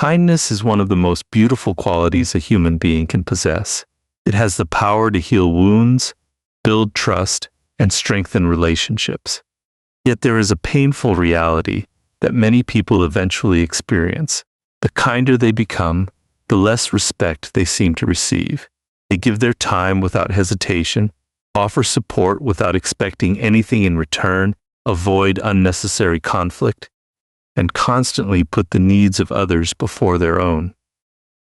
Kindness is one of the most beautiful qualities a human being can possess. It has the power to heal wounds, build trust, and strengthen relationships. Yet there is a painful reality that many people eventually experience. The kinder they become, the less respect they seem to receive. They give their time without hesitation, offer support without expecting anything in return, avoid unnecessary conflict, and constantly put the needs of others before their own.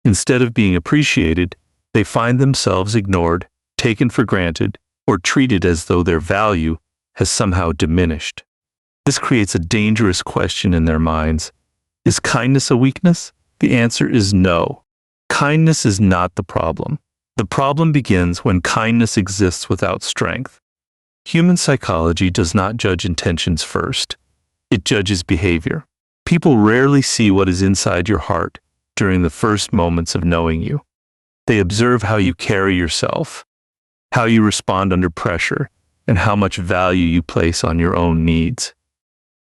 Instead of being appreciated, they find themselves ignored, taken for granted, or treated as though their value has somehow diminished. This creates a dangerous question in their minds. Is kindness a weakness? The answer is no. Kindness is not the problem. The problem begins when kindness exists without strength. Human psychology does not judge intentions first. It judges behavior. People rarely see what is inside your heart during the first moments of knowing you. They observe how you carry yourself, how you respond under pressure, and how much value you place on your own needs.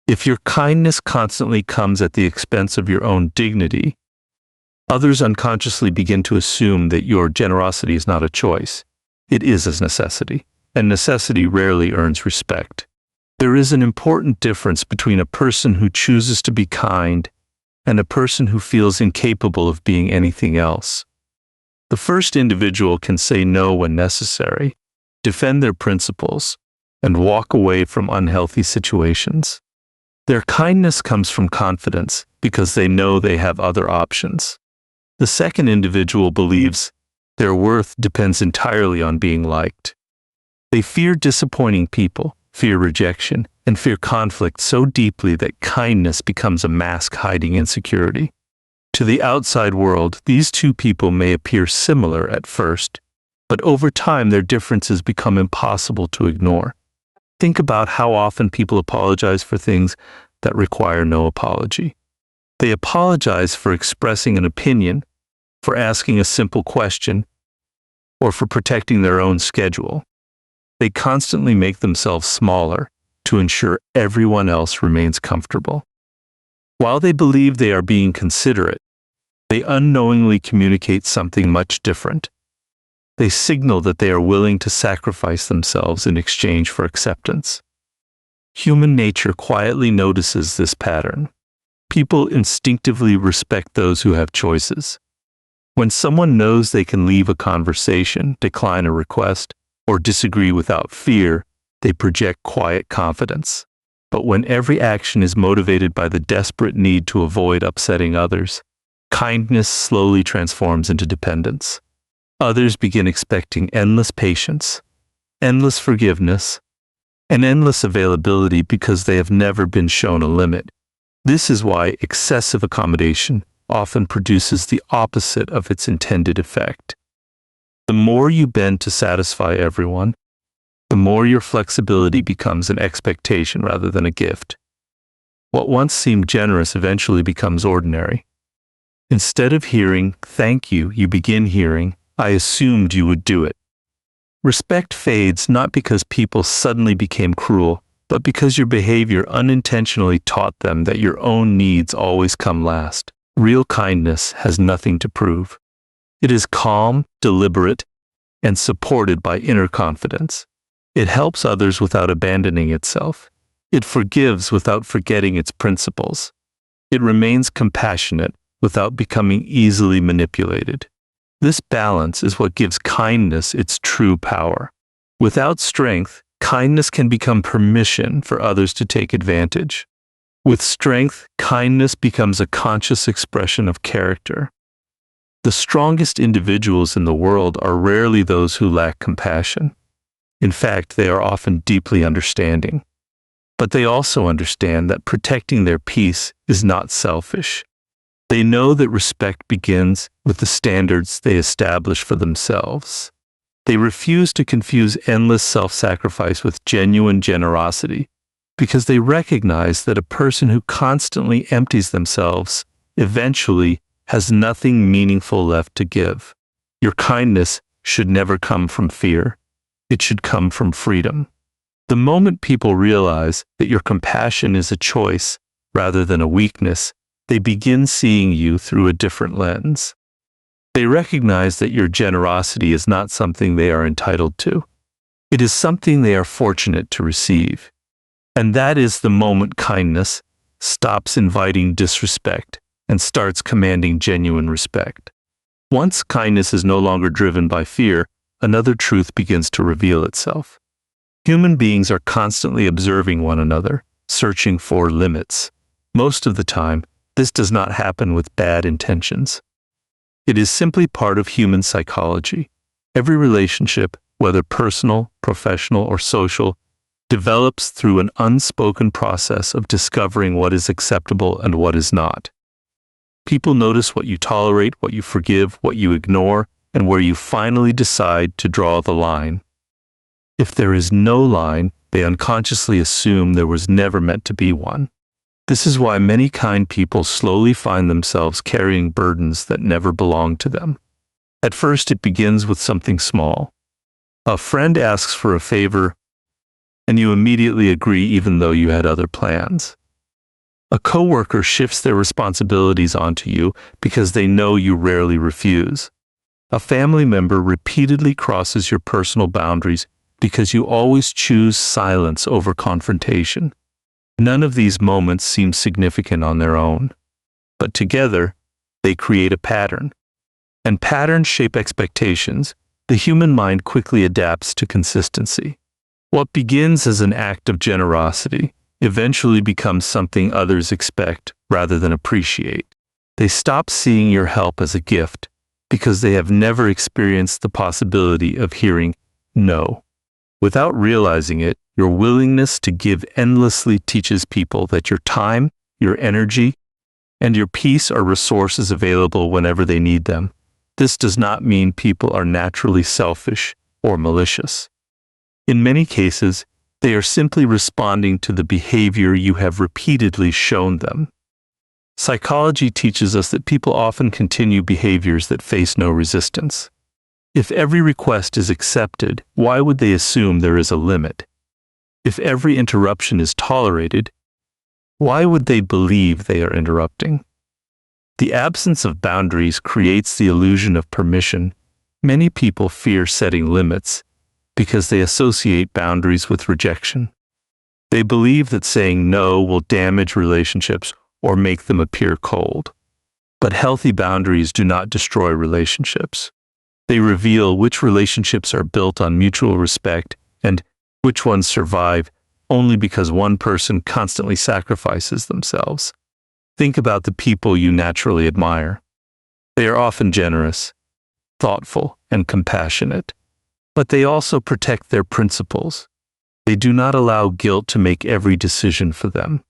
If your kindness constantly comes at the expense of your own dignity, others unconsciously begin to assume that your generosity is not a choice. It is a necessity, and necessity rarely earns respect. There is an important difference between a person who chooses to be kind and a person who feels incapable of being anything else. The first individual can say no when necessary, defend their principles, and walk away from unhealthy situations. Their kindness comes from confidence because they know they have other options. The second individual believes their worth depends entirely on being liked. They fear disappointing people, fear rejection, and fear conflict so deeply that kindness becomes a mask hiding insecurity. To the outside world, these two people may appear similar at first, but over time their differences become impossible to ignore. Think about how often people apologize for things that require no apology. They apologize for expressing an opinion, for asking a simple question, or for protecting their own schedule. They constantly make themselves smaller to ensure everyone else remains comfortable. While they believe they are being considerate, they unknowingly communicate something much different. They signal that they are willing to sacrifice themselves in exchange for acceptance. Human nature quietly notices this pattern. People instinctively respect those who have choices. When someone knows they can leave a conversation, decline a request, or disagree without fear, they project quiet confidence. But when every action is motivated by the desperate need to avoid upsetting others, kindness slowly transforms into dependence. Others begin expecting endless patience, endless forgiveness, and endless availability because they have never been shown a limit. This is why excessive accommodation often produces the opposite of its intended effect. The more you bend to satisfy everyone, the more your flexibility becomes an expectation rather than a gift. What once seemed generous eventually becomes ordinary. Instead of hearing, "Thank you," you begin hearing, "I assumed you would do it." Respect fades not because people suddenly became cruel, but because your behavior unintentionally taught them that your own needs always come last. Real kindness has nothing to prove. It is calm, deliberate, and supported by inner confidence. It helps others without abandoning itself. It forgives without forgetting its principles. It remains compassionate without becoming easily manipulated. This balance is what gives kindness its true power. Without strength, kindness can become permission for others to take advantage. With strength, kindness becomes a conscious expression of character. The strongest individuals in the world are rarely those who lack compassion. In fact, they are often deeply understanding. But they also understand that protecting their peace is not selfish. They know that respect begins with the standards they establish for themselves. They refuse to confuse endless self-sacrifice with genuine generosity because they recognize that a person who constantly empties themselves eventually has nothing meaningful left to give. Your kindness should never come from fear. It should come from freedom. The moment people realize that your compassion is a choice rather than a weakness, they begin seeing you through a different lens. They recognize that your generosity is not something they are entitled to. It is something they are fortunate to receive. And that is the moment kindness stops inviting disrespect and starts commanding genuine respect. Once kindness is no longer driven by fear, another truth begins to reveal itself. Human beings are constantly observing one another, searching for limits. Most of the time, this does not happen with bad intentions. It is simply part of human psychology. Every relationship, whether personal, professional, or social, develops through an unspoken process of discovering what is acceptable and what is not. People notice what you tolerate, what you forgive, what you ignore, and where you finally decide to draw the line. If there is no line, they unconsciously assume there was never meant to be one. This is why many kind people slowly find themselves carrying burdens that never belonged to them. At first, it begins with something small. A friend asks for a favor, and you immediately agree even though you had other plans. A coworker shifts their responsibilities onto you because they know you rarely refuse. A family member repeatedly crosses your personal boundaries because you always choose silence over confrontation. None of these moments seem significant on their own, but together, they create a pattern. And patterns shape expectations. The human mind quickly adapts to consistency. What begins as an act of generosity eventually becomes something others expect rather than appreciate. They stop seeing your help as a gift because they have never experienced the possibility of hearing no. Without realizing it, your willingness to give endlessly teaches people that your time, your energy, and your peace are resources available whenever they need them. This does not mean people are naturally selfish or malicious. In many cases, they are simply responding to the behavior you have repeatedly shown them. Psychology teaches us that people often continue behaviors that face no resistance. If every request is accepted, why would they assume there is a limit? If every interruption is tolerated, why would they believe they are interrupting? The absence of boundaries creates the illusion of permission. Many people fear setting limits because they associate boundaries with rejection. They believe that saying no will damage relationships or make them appear cold. But healthy boundaries do not destroy relationships. They reveal which relationships are built on mutual respect and which ones survive only because one person constantly sacrifices themselves. Think about the people you naturally admire. They are often generous, thoughtful, and compassionate, but they also protect their principles. They do not allow guilt to make every decision for them.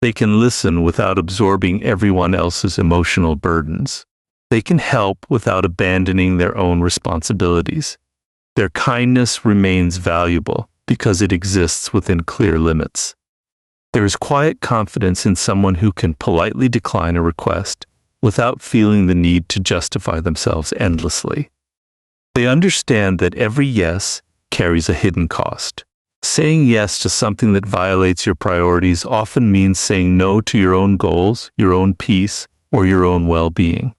They can listen without absorbing everyone else's emotional burdens. They can help without abandoning their own responsibilities. Their kindness remains valuable because it exists within clear limits. There is quiet confidence in someone who can politely decline a request without feeling the need to justify themselves endlessly. They understand that every yes carries a hidden cost. Saying yes to something that violates your priorities often means saying no to your own goals, your own peace, or your own well-being.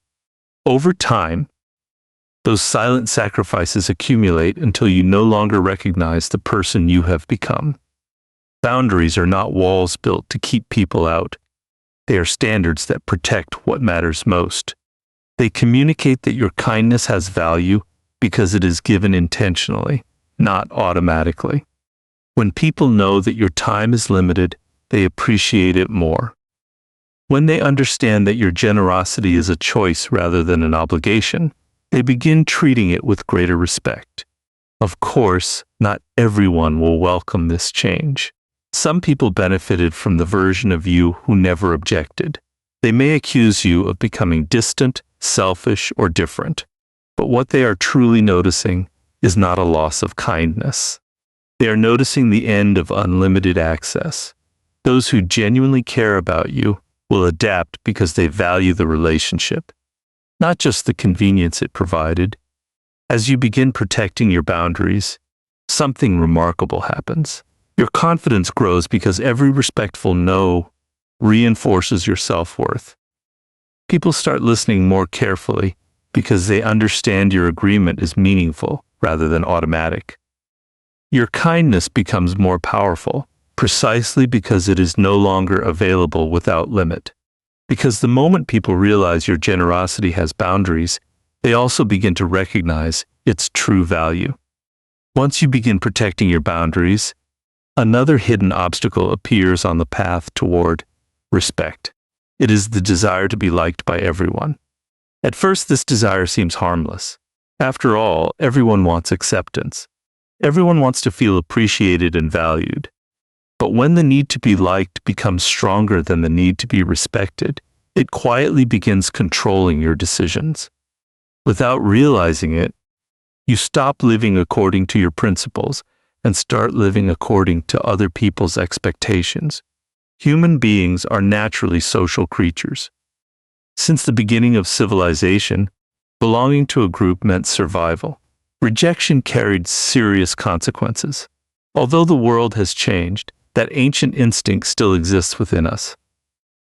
Over time, those silent sacrifices accumulate until you no longer recognize the person you have become. Boundaries are not walls built to keep people out. They are standards that protect what matters most. They communicate that your kindness has value because it is given intentionally, not automatically. When people know that your time is limited, they appreciate it more. When they understand that your generosity is a choice rather than an obligation, they begin treating it with greater respect. Of course, not everyone will welcome this change. Some people benefited from the version of you who never objected. They may accuse you of becoming distant, selfish, or different, but what they are truly noticing is not a loss of kindness. They are noticing the end of unlimited access. Those who genuinely care about you will adapt because they value the relationship, not just the convenience it provided. As you begin protecting your boundaries, something remarkable happens. Your confidence grows because every respectful no reinforces your self-worth. People start listening more carefully because they understand your agreement is meaningful rather than automatic. Your kindness becomes more powerful precisely because it is no longer available without limit. Because the moment people realize your generosity has boundaries, they also begin to recognize its true value. Once you begin protecting your boundaries, another hidden obstacle appears on the path toward respect. It is the desire to be liked by everyone. At first, this desire seems harmless. After all, everyone wants acceptance. Everyone wants to feel appreciated and valued. But when the need to be liked becomes stronger than the need to be respected, it quietly begins controlling your decisions. Without realizing it, you stop living according to your principles and start living according to other people's expectations. Human beings are naturally social creatures. Since the beginning of civilization, belonging to a group meant survival. Rejection carried serious consequences. Although the world has changed, that ancient instinct still exists within us.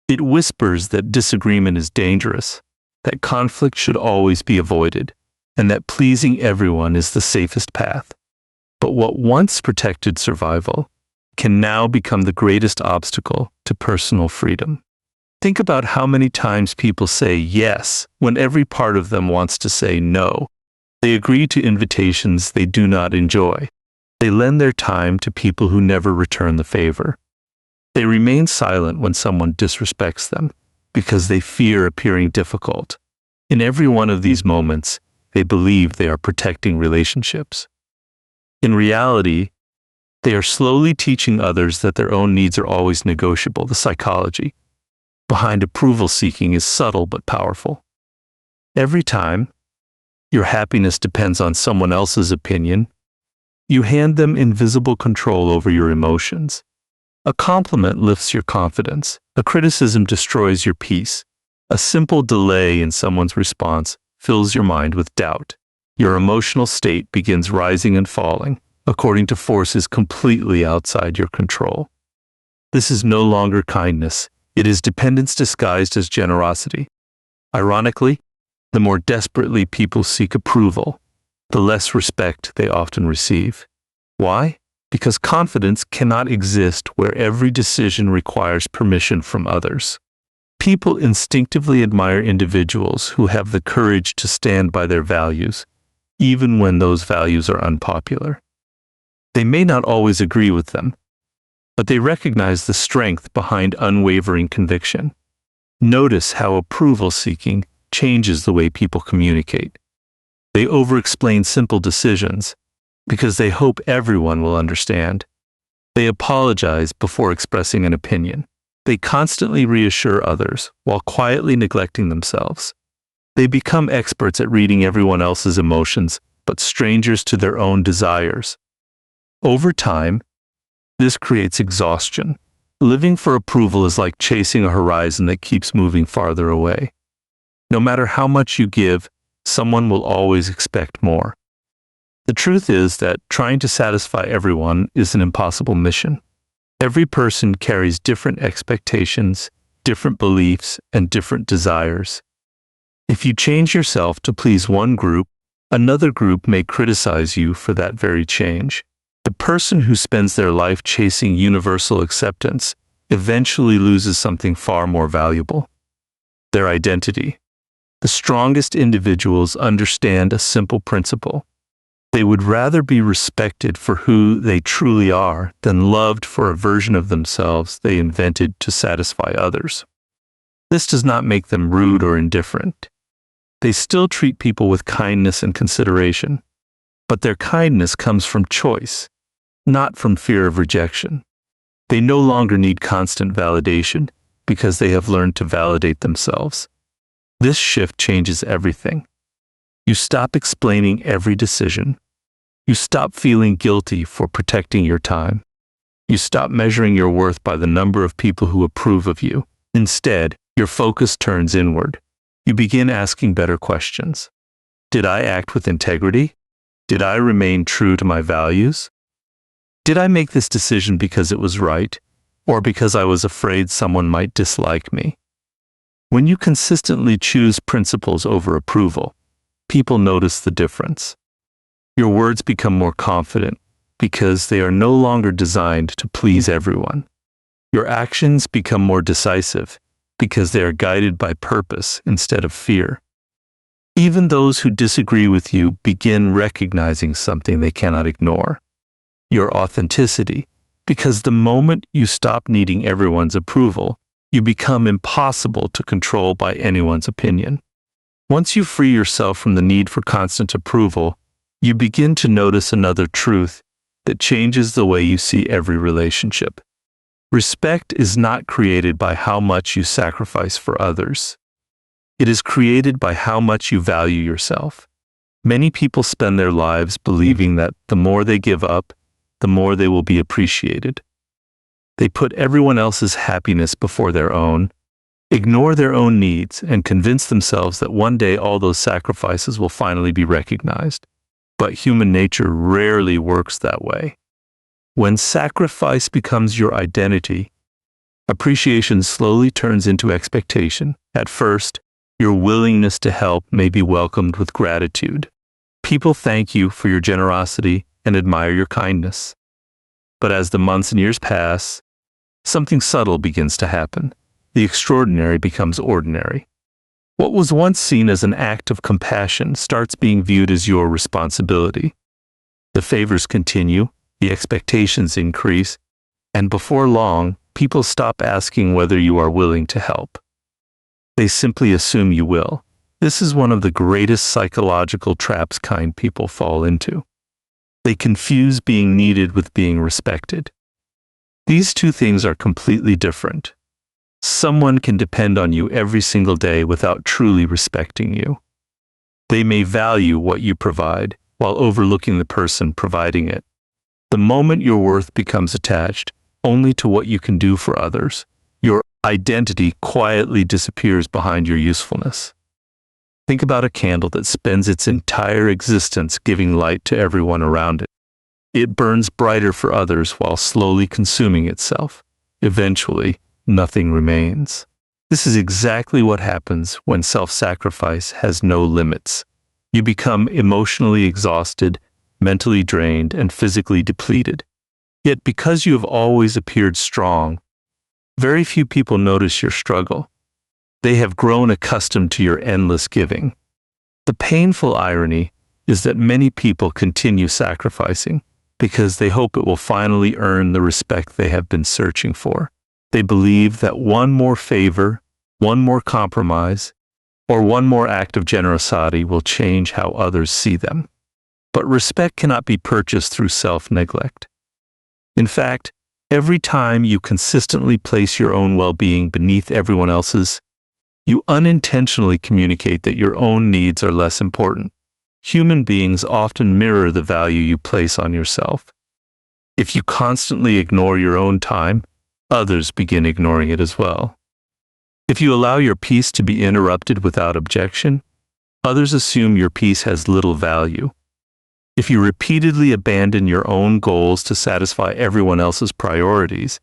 It whispers that disagreement is dangerous, that conflict should always be avoided, and that pleasing everyone is the safest path. But what once protected survival can now become the greatest obstacle to personal freedom. Think about how many times people say yes when every part of them wants to say no. They agree to invitations they do not enjoy. They lend their time to people who never return the favor. They remain silent when someone disrespects them because they fear appearing difficult. In every one of these moments, they believe they are protecting relationships. In reality, they are slowly teaching others that their own needs are always negotiable. The psychology behind approval seeking is subtle but powerful. Every time your happiness depends on someone else's opinion, you hand them invisible control over your emotions. A compliment lifts your confidence. A criticism destroys your peace. A simple delay in someone's response fills your mind with doubt. Your emotional state begins rising and falling according to forces completely outside your control. This is no longer kindness. It is dependence disguised as generosity. Ironically, the more desperately people seek approval, the less respect they often receive. Why? Because confidence cannot exist where every decision requires permission from others. People instinctively admire individuals who have the courage to stand by their values, even when those values are unpopular. They may not always agree with them, but they recognize the strength behind unwavering conviction. Notice how approval seeking changes the way people communicate. They over-explain simple decisions because they hope everyone will understand. They apologize before expressing an opinion. They constantly reassure others while quietly neglecting themselves. They become experts at reading everyone else's emotions, but strangers to their own desires. Over time, this creates exhaustion. Living for approval is like chasing a horizon that keeps moving farther away. No matter how much you give, someone will always expect more. The truth is that trying to satisfy everyone is an impossible mission. Every person carries different expectations, different beliefs, and different desires. If you change yourself to please one group, another group may criticize you for that very change. The person who spends their life chasing universal acceptance eventually loses something far more valuable: their identity. The strongest individuals understand a simple principle. They would rather be respected for who they truly are than loved for a version of themselves they invented to satisfy others. This does not make them rude or indifferent. They still treat people with kindness and consideration, but their kindness comes from choice, not from fear of rejection. They no longer need constant validation because they have learned to validate themselves. This shift changes everything. You stop explaining every decision. You stop feeling guilty for protecting your time. You stop measuring your worth by the number of people who approve of you. Instead, your focus turns inward. You begin asking better questions. Did I act with integrity? Did I remain true to my values? Did I make this decision because it was right, or because I was afraid someone might dislike me. When you consistently choose principles over approval, people notice the difference. Your words become more confident because they are no longer designed to please everyone. Your actions become more decisive because they are guided by purpose instead of fear. Even those who disagree with you begin recognizing something they cannot ignore: your authenticity, because the moment you stop needing everyone's approval, you become impossible to control by anyone's opinion. Once you free yourself from the need for constant approval, you begin to notice another truth that changes the way you see every relationship. Respect is not created by how much you sacrifice for others. It is created by how much you value yourself. Many people spend their lives believing that the more they give up, the more they will be appreciated. They put everyone else's happiness before their own, ignore their own needs, and convince themselves that one day all those sacrifices will finally be recognized. But human nature rarely works that way. When sacrifice becomes your identity, appreciation slowly turns into expectation. At first, your willingness to help may be welcomed with gratitude. People thank you for your generosity and admire your kindness. But as the months and years pass, something subtle begins to happen. The extraordinary becomes ordinary. What was once seen as an act of compassion starts being viewed as your responsibility. The favors continue, the expectations increase, and before long, people stop asking whether you are willing to help. They simply assume you will. This is one of the greatest psychological traps kind people fall into. They confuse being needed with being respected. These two things are completely different. Someone can depend on you every single day without truly respecting you. They may value what you provide while overlooking the person providing it. The moment your worth becomes attached only to what you can do for others, your identity quietly disappears behind your usefulness. Think about a candle that spends its entire existence giving light to everyone around it. It burns brighter for others while slowly consuming itself. Eventually, nothing remains. This is exactly what happens when self-sacrifice has no limits. You become emotionally exhausted, mentally drained, and physically depleted. Yet because you have always appeared strong, very few people notice your struggle. They have grown accustomed to your endless giving. The painful irony is that many people continue sacrificing because they hope it will finally earn the respect they have been searching for. They believe that one more favor, one more compromise, or one more act of generosity will change how others see them. But respect cannot be purchased through self-neglect. In fact, every time you consistently place your own well-being beneath everyone else's, you unintentionally communicate that your own needs are less important. Human beings often mirror the value you place on yourself. If you constantly ignore your own time, others begin ignoring it as well. If you allow your peace to be interrupted without objection, others assume your peace has little value. If you repeatedly abandon your own goals to satisfy everyone else's priorities,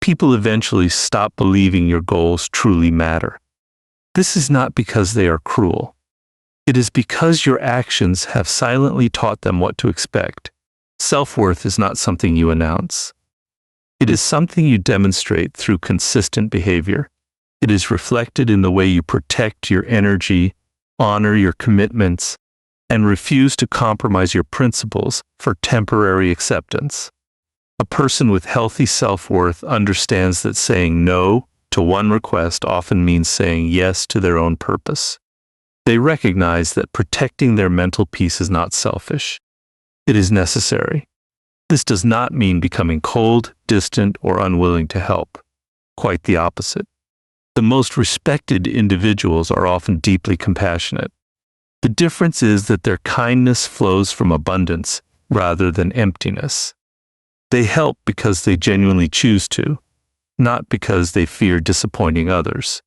people eventually stop believing your goals truly matter. This is not because they are cruel. It is because your actions have silently taught them what to expect. Self-worth is not something you announce. It is something you demonstrate through consistent behavior. It is reflected in the way you protect your energy, honor your commitments, and refuse to compromise your principles for temporary acceptance. A person with healthy self-worth understands that saying no to one request often means saying yes to their own purpose. They recognize that protecting their mental peace is not selfish. It is necessary. This does not mean becoming cold, distant, or unwilling to help. Quite the opposite. The most respected individuals are often deeply compassionate. The difference is that their kindness flows from abundance rather than emptiness. They help because they genuinely choose to, not because they fear disappointing others.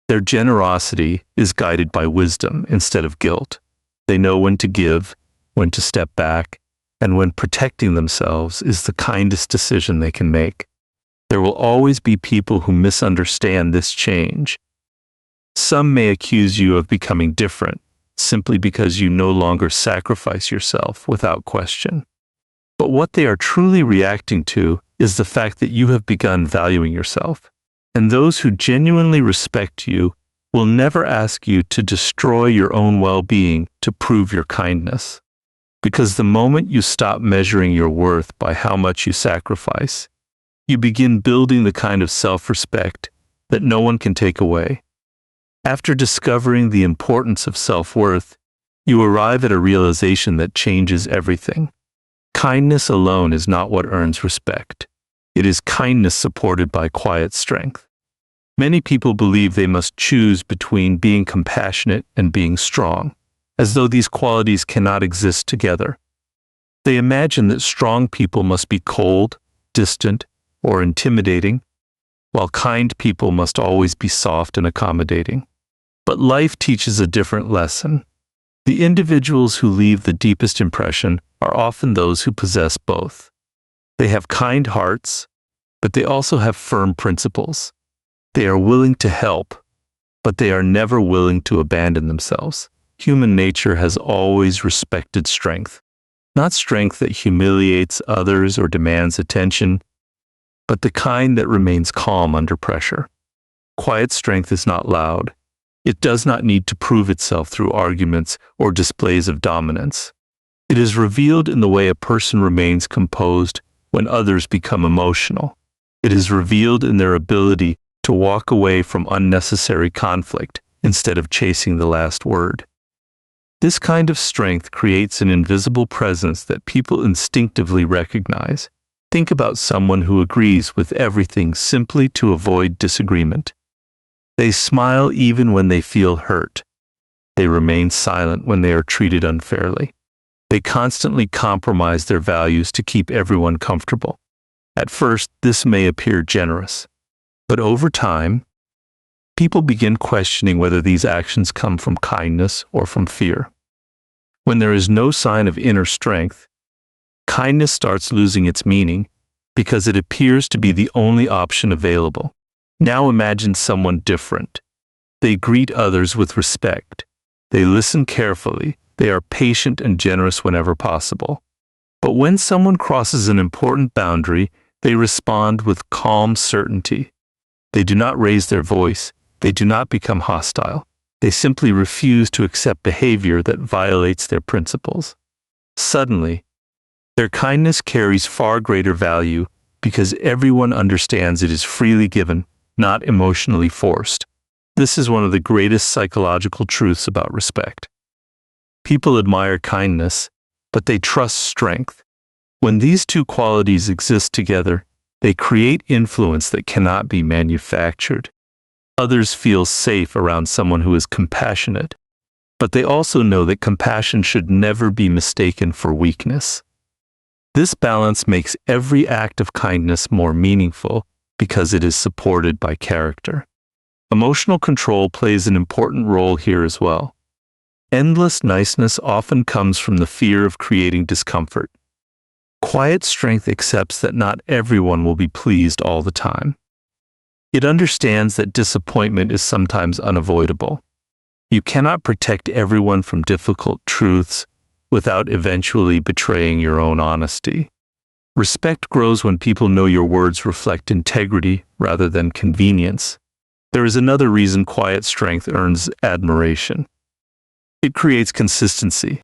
Their generosity is guided by wisdom instead of guilt. They know when to give, when to step back, and when protecting themselves is the kindest decision they can make. There will always be people who misunderstand this change. Some may accuse you of becoming different, simply because you no longer sacrifice yourself without question. But what they are truly reacting to is the fact that you have begun valuing yourself. And those who genuinely respect you will never ask you to destroy your own well-being to prove your kindness. Because the moment you stop measuring your worth by how much you sacrifice, you begin building the kind of self-respect that no one can take away. After discovering the importance of self-worth, you arrive at a realization that changes everything. Kindness alone is not what earns respect. It is kindness supported by quiet strength. Many people believe they must choose between being compassionate and being strong, as though these qualities cannot exist together. They imagine that strong people must be cold, distant, or intimidating, while kind people must always be soft and accommodating. But life teaches a different lesson. The individuals who leave the deepest impression are often those who possess both. They have kind hearts, but they also have firm principles. They are willing to help, but they are never willing to abandon themselves. Human nature has always respected strength, not strength that humiliates others or demands attention, but the kind that remains calm under pressure. Quiet strength is not loud. It does not need to prove itself through arguments or displays of dominance. It is revealed in the way a person remains composed when others become emotional. It is revealed in their ability to walk away from unnecessary conflict instead of chasing the last word. This kind of strength creates an invisible presence that people instinctively recognize. Think about someone who agrees with everything simply to avoid disagreement. They smile even when they feel hurt. They remain silent when they are treated unfairly. They constantly compromise their values to keep everyone comfortable. At first, this may appear generous, but over time, people begin questioning whether these actions come from kindness or from fear. When there is no sign of inner strength, kindness starts losing its meaning because it appears to be the only option available. Now imagine someone different. They greet others with respect. They listen carefully. They are patient and generous whenever possible. But when someone crosses an important boundary, they respond with calm certainty. They do not raise their voice. They do not become hostile. They simply refuse to accept behavior that violates their principles. Suddenly, their kindness carries far greater value because everyone understands it is freely given, not emotionally forced. This is one of the greatest psychological truths about respect. People admire kindness, but they trust strength. When these two qualities exist together, they create influence that cannot be manufactured. Others feel safe around someone who is compassionate, but they also know that compassion should never be mistaken for weakness. This balance makes every act of kindness more meaningful because it is supported by character. Emotional control plays an important role here as well. Endless niceness often comes from the fear of creating discomfort. Quiet strength accepts that not everyone will be pleased all the time. It understands that disappointment is sometimes unavoidable. You cannot protect everyone from difficult truths without eventually betraying your own honesty. Respect grows when people know your words reflect integrity rather than convenience. There is another reason quiet strength earns admiration. It creates consistency.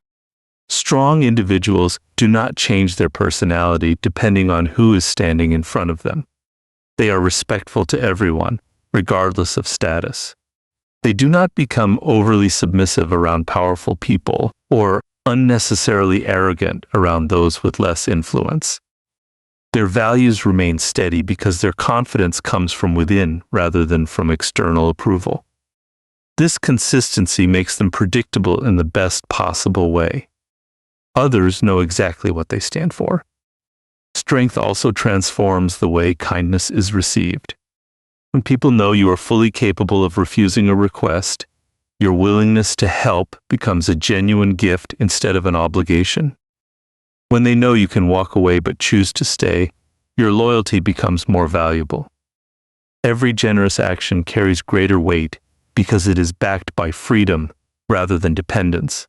Strong individuals do not change their personality depending on who is standing in front of them. They are respectful to everyone, regardless of status. They do not become overly submissive around powerful people or unnecessarily arrogant around those with less influence. Their values remain steady because their confidence comes from within rather than from external approval. This consistency makes them predictable in the best possible way. Others know exactly what they stand for. Strength also transforms the way kindness is received. When people know you are fully capable of refusing a request, your willingness to help becomes a genuine gift instead of an obligation. When they know you can walk away but choose to stay, your loyalty becomes more valuable. Every generous action carries greater weight because it is backed by freedom rather than dependence.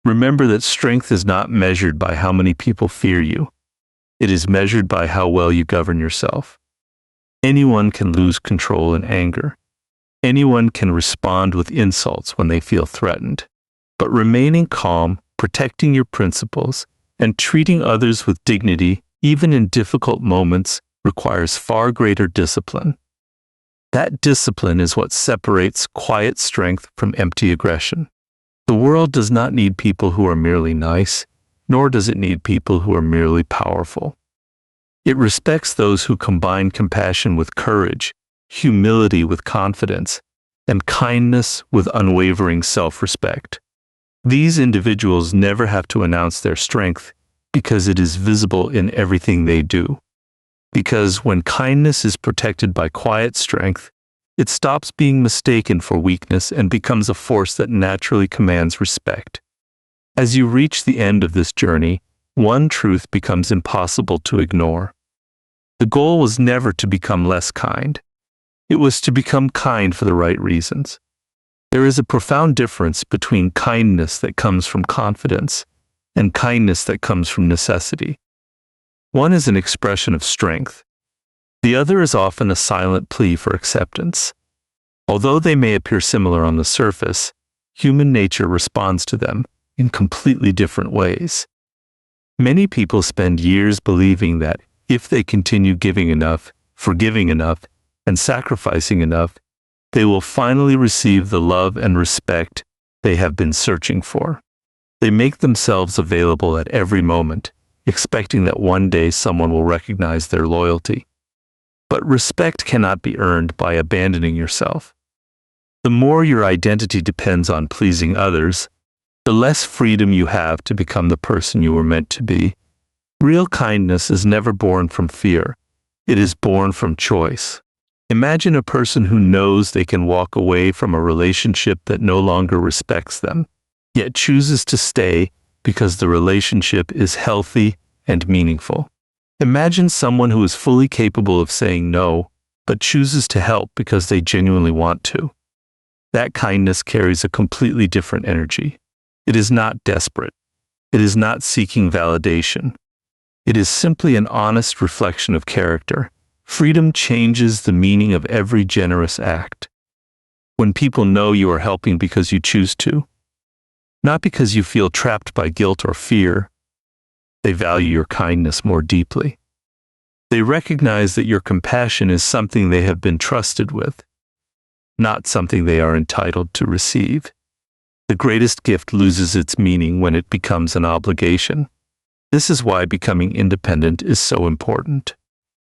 Remember that strength is not measured by how many people fear you. It is measured by how well you govern yourself. Anyone can lose control in anger. Anyone can respond with insults when they feel threatened. But remaining calm, protecting your principles, and treating others with dignity, even in difficult moments, requires far greater discipline. That discipline is what separates quiet strength from empty aggression. The world does not need people who are merely nice, nor does it need people who are merely powerful. It respects those who combine compassion with courage, humility with confidence, and kindness with unwavering self-respect. These individuals never have to announce their strength because it is visible in everything they do. Because when kindness is protected by quiet strength, it stops being mistaken for weakness and becomes a force that naturally commands respect. As you reach the end of this journey, one truth becomes impossible to ignore. The goal was never to become less kind. It was to become kind for the right reasons. There is a profound difference between kindness that comes from confidence and kindness that comes from necessity. One is an expression of strength. The other is often a silent plea for acceptance. Although they may appear similar on the surface, human nature responds to them in completely different ways. Many people spend years believing that if they continue giving enough, forgiving enough, and sacrificing enough, they will finally receive the love and respect they have been searching for. They make themselves available at every moment, expecting that one day someone will recognize their loyalty. But respect cannot be earned by abandoning yourself. The more your identity depends on pleasing others, the less freedom you have to become the person you were meant to be. Real kindness is never born from fear. It is born from choice. Imagine a person who knows they can walk away from a relationship that no longer respects them, yet chooses to stay because the relationship is healthy and meaningful. Imagine someone who is fully capable of saying no, but chooses to help because they genuinely want to. That kindness carries a completely different energy. It is not desperate. It is not seeking validation. It is simply an honest reflection of character. Freedom changes the meaning of every generous act. When people know you are helping because you choose to, not because you feel trapped by guilt or fear, they value your kindness more deeply. They recognize that your compassion is something they have been trusted with, not something they are entitled to receive. The greatest gift loses its meaning when it becomes an obligation. This is why becoming independent is so important.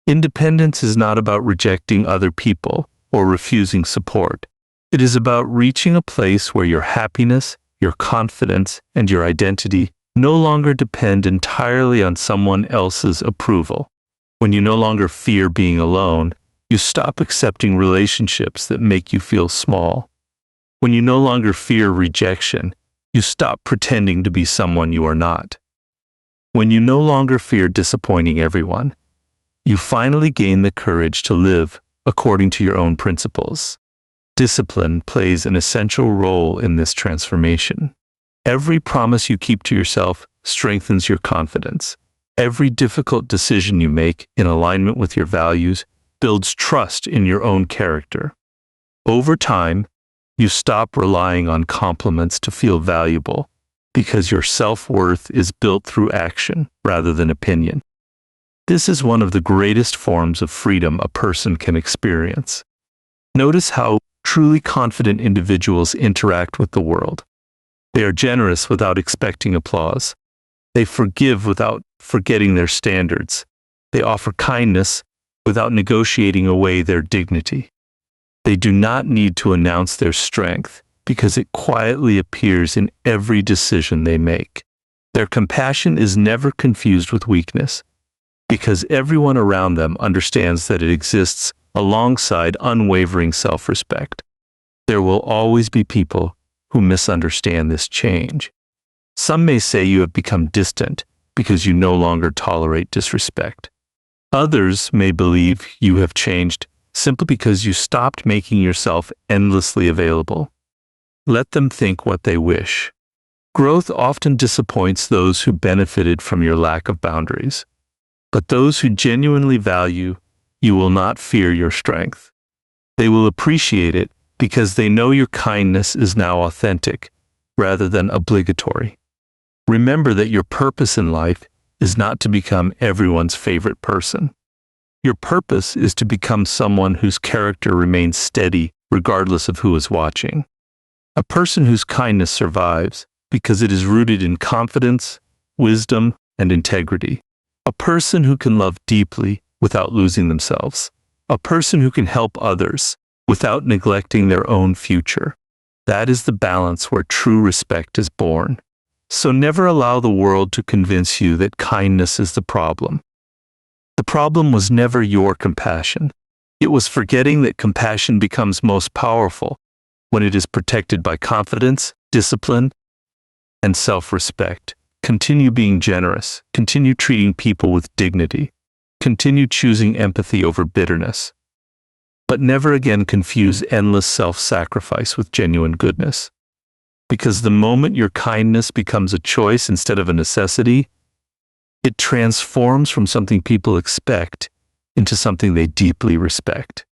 Independence is not about rejecting other people or refusing support. It is about reaching a place where your happiness, your confidence, and your identity no longer depend entirely on someone else's approval. When you no longer fear being alone, you stop accepting relationships that make you feel small. When you no longer fear rejection, you stop pretending to be someone you are not. When you no longer fear disappointing everyone, you finally gain the courage to live according to your own principles. Discipline plays an essential role in this transformation. Every promise you keep to yourself strengthens your confidence. Every difficult decision you make in alignment with your values builds trust in your own character. Over time, you stop relying on compliments to feel valuable because your self-worth is built through action rather than opinion. This is one of the greatest forms of freedom a person can experience. Notice how truly confident individuals interact with the world. They are generous without expecting applause. They forgive without forgetting their standards. They offer kindness without negotiating away their dignity. They do not need to announce their strength because it quietly appears in every decision they make. Their compassion is never confused with weakness because everyone around them understands that it exists alongside unwavering self-respect. There will always be people who misunderstand this change. Some may say you have become distant because you no longer tolerate disrespect. Others may believe you have changed simply because you stopped making yourself endlessly available. Let them think what they wish. Growth often disappoints those who benefited from your lack of boundaries. But those who genuinely value you will not fear your strength. They will appreciate it because they know your kindness is now authentic rather than obligatory. Remember that your purpose in life is not to become everyone's favorite person. Your purpose is to become someone whose character remains steady regardless of who is watching. A person whose kindness survives because it is rooted in confidence, wisdom, and integrity. A person who can love deeply without losing themselves. A person who can help others without neglecting their own future. That is the balance where true respect is born. So never allow the world to convince you that kindness is the problem. The problem was never your compassion. It was forgetting that compassion becomes most powerful when it is protected by confidence, discipline, and self-respect. Continue being generous. Continue treating people with dignity. Continue choosing empathy over bitterness. But never again confuse endless self-sacrifice with genuine goodness. Because the moment your kindness becomes a choice instead of a necessity, it transforms from something people expect into something they deeply respect.